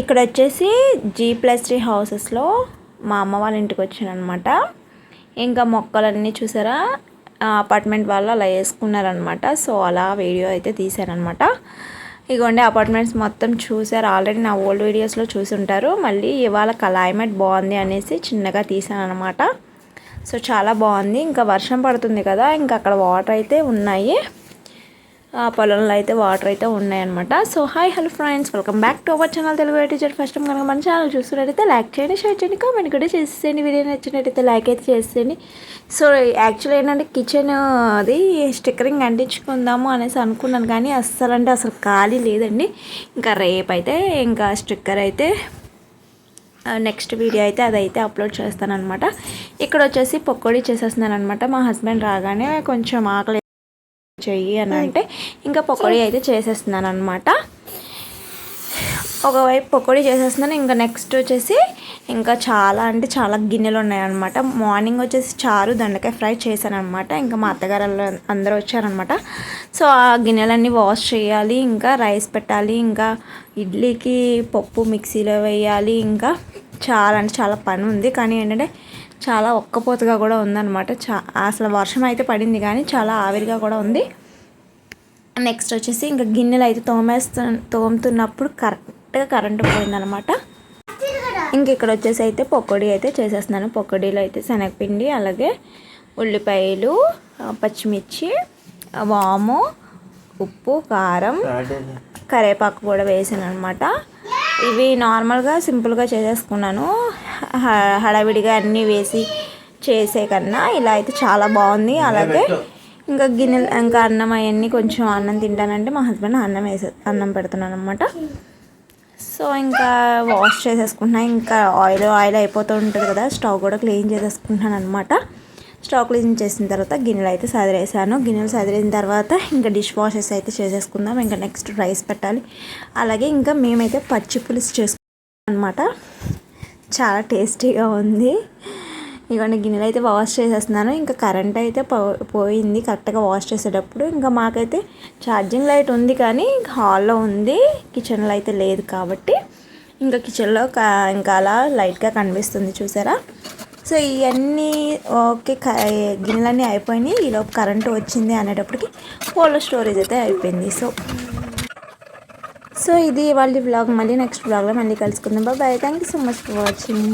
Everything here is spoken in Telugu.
ఇక్కడ వచ్చేసి G+3 హౌసెస్లో మా అమ్మ వాళ్ళ ఇంటికి వచ్చానమాట. ఇంకా మొక్కలన్నీ చూసారా, అపార్ట్మెంట్ వాళ్ళు అలా వేసుకున్నారనమాట. సో అలా వీడియో అయితే తీశారనమాట. ఇగోండి అపార్ట్మెంట్స్ మొత్తం చూసారు, ఆల్రెడీ నా ఓల్డ్ వీడియోస్లో చూసి ఉంటారు. మళ్ళీ ఇవాళ క్లైమేట్ బాగుంది అనేసి చిన్నగా తీసాను అనమాట. సో చాలా బాగుంది. ఇంకా వర్షం పడుతుంది కదా, ఇంకా అక్కడ వాటర్ అయితే ఉన్నాయి, ఆ పొలంలో అయితే వాటర్ అయితే ఉన్నాయన్నమాట. So hi hello friends, welcome back to our channel Telugu teacher. First time కనుక మన ఛానల్ చూస్తున్నట్టయితే లైక్ చేయండి, షేర్ చేయండి, కామెంట్ కూడా చేసేయండి. వీడియో నచ్చినట్టయితే లైక్ అయితే చేసేయండి. సో యాక్చువల్లీ ఏంటంటే కిచెన్ అది స్టిక్కరింగ్ అంటించుకుందాము అనేసి అనుకున్నాను, కానీ అసలు ఖాళీ లేదండి. ఇంకా రేపైతే ఇంకా స్టిక్కర్ అయితే నెక్స్ట్ వీడియో అయితే అదైతే అప్లోడ్ చేస్తాను అనమాట. ఇక్కడ వచ్చేసి పకోడీ చేసేస్తున్నాను అనమాట. మా హస్బెండ్ రాగానే కొంచెం ఆకలి చెయ్యి అని అంటే ఇంకా పకోడీ అయితే చేసేస్తున్నాను అనమాట. ఒకవైపు పకోడీ చేసేస్తున్నాను. ఇంకా నెక్స్ట్ వచ్చేసి ఇంకా చాలా అంటే చాలా గిన్నెలు ఉన్నాయన్నమాట. మార్నింగ్ వచ్చేసి చారు దొండకాయ ఫ్రై చేశాను అనమాట. ఇంకా మా అత్తగారు అందరూ వచ్చారనమాట. సో ఆ గిన్నెలన్నీ వాష్ చేయాలి, ఇంకా రైస్ పెట్టాలి, ఇంకా ఇడ్లీకి పప్పు మిక్సీలో వేయాలి, ఇంకా చాలా అంటే చాలా పని ఉంది. కానీ ఏంటంటే చాలా ఒక్కపోతగా కూడా ఉందన్నమాట. అసలు వర్షం అయితే పడింది కానీ చాలా ఆవిరిగా కూడా ఉంది. నెక్స్ట్ వచ్చేసి ఇంకా గిన్నెలు అయితే తోముతున్నప్పుడు కరెక్ట్గా కరెంటు పోయిందనమాట. ఇంక ఇక్కడ వచ్చేసి అయితే పకోడీ అయితే చేసేస్తున్నాను. పకోడీలో అయితే శనగపిండి, అలాగే ఉల్లిపాయలు, పచ్చిమిర్చి, వాము, ఉప్పు, కారం, కరివేపాకు కూడా వేసాను అనమాట. ఇవి నార్మల్గా సింపుల్గా చేసేసుకున్నాను. హడావిడిగా అన్నీ వేసి చేసే కన్నా ఇలా అయితే చాలా బాగుంది. అలాగే ఇంకా గిన్నెలు, ఇంకా అన్నం అవన్నీ కొంచెం అన్నం తింటానంటే మా హస్బెండ్ అన్నం పెడుతున్నాను అనమాట. సో ఇంకా వాష్ చేసేసుకుంటున్నాను. ఇంకా ఆయిల్ అయిపోతూ ఉంటుంది కదా, స్టవ్ కూడా క్లీన్ చేసేసుకుంటున్నాను అనమాట. స్టవ్ క్లీన్ చేసిన తర్వాత గిన్నెలు అయితే సదిరేసాను. గిన్నెలు సదిరిన తర్వాత ఇంకా డిష్ వాషెస్ అయితే చేసేసుకుందాం. ఇంకా నెక్స్ట్ రైస్ పెట్టాలి. అలాగే ఇంకా మేమైతే పచ్చి పులుసు చేసుకుంటాం అనమాట. చాలా టేస్టీగా ఉంది. ఇవన్నీ గిన్నెలు అయితే వాష్ చేసేస్తున్నాను. ఇంకా కరెంట్ అయితే పోయింది కరెక్ట్గా వాష్ చేసేటప్పుడు. ఇంకా మాకైతే ఛార్జింగ్ లైట్ ఉంది, కానీ హాల్లో ఉంది, కిచెన్లో అయితే లేదు. కాబట్టి ఇంకా కిచెన్లో ఇంకా అలా లైట్గా కనిపిస్తుంది చూసారా. సో ఇవన్నీ ఓకే, గిన్నెలన్నీ అయిపోయినాయి. ఈలోపు కరెంటు వచ్చింది అనేటప్పటికి కోల్డ్ స్టోరేజ్ అయితే అయిపోయింది. సో ఇది వాళ్ళ వ్లాగ్. మళ్ళీ నెక్స్ట్ వ్లాగ్లో మళ్ళీ కలుసుకుందాం. Bye. Thank you so much for watching.